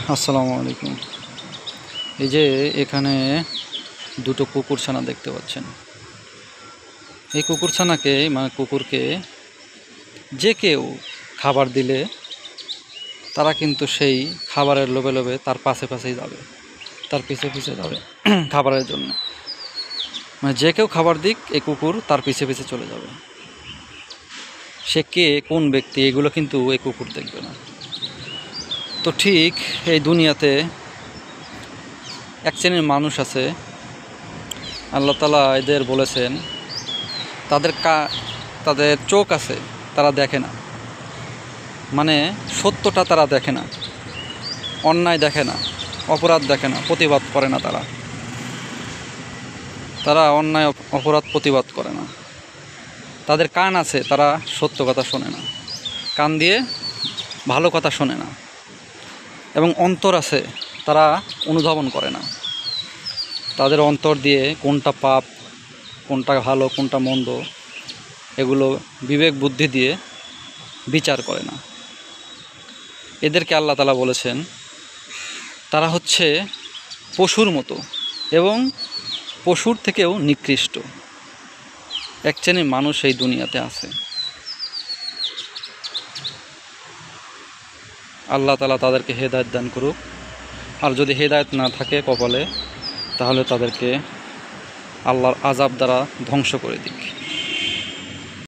আসসালামু আলাইকুম। এই যে এখানে দুটো কুকুরছানা দেখতে পাচ্ছেন। এই কুকুরছানাকে মানে কুকুরকে যে কেউ খাবার দিলে তারা কিন্তু সেই খাবারের লোভে লোভে তার পাশে পাশেই যাবে, তার পিছে পিছে যাবে খাবারের জন্য। মানে যে কেউ খাবার দিক এই কুকুর তার পিছে পিছে চলে যাবে। সে কে, কোন ব্যক্তি, এগুলো কিন্তু এই কুকুর দেখবে না। তো ঠিক এই দুনিয়াতে এক শ্রেণীর মানুষ আছে, আল্লাহ তাআলা এদের বলেছেন তাদের চোখ আছে, তারা দেখে না, মানে সত্যটা তারা দেখে না, অন্যায় দেখে না, অপরাধ দেখে না, প্রতিবাদ করে না। তারা অন্যায় অপরাধ প্রতিবাদ করে না। তাদের কান আছে, তারা সত্য কথা শোনে না, কান দিয়ে ভালো কথা শোনে না। এবং অন্তর আছে, তারা অনুধাবন করে না। তাদের অন্তর দিয়ে কোনটা পাপ, কোনটা ভালো, কোনটা মন্দ, এগুলো বিবেক বুদ্ধি দিয়ে বিচার করে না। এদেরকে আল্লাহ তাআলা বলেছেন তারা হচ্ছে পশুর মতো এবং পশুর থেকেও নিকৃষ্ট এক শ্রেণীর মানুষ এই দুনিয়াতে আছে। আল্লাহ তাআলা তাদেরকে হেদায়েত দান করুক। আর যদি হেদায়েত না থাকে কপালে, তাহলে তাদেরকে আল্লাহর আযাব দ্বারা ধ্বংস করে দিক।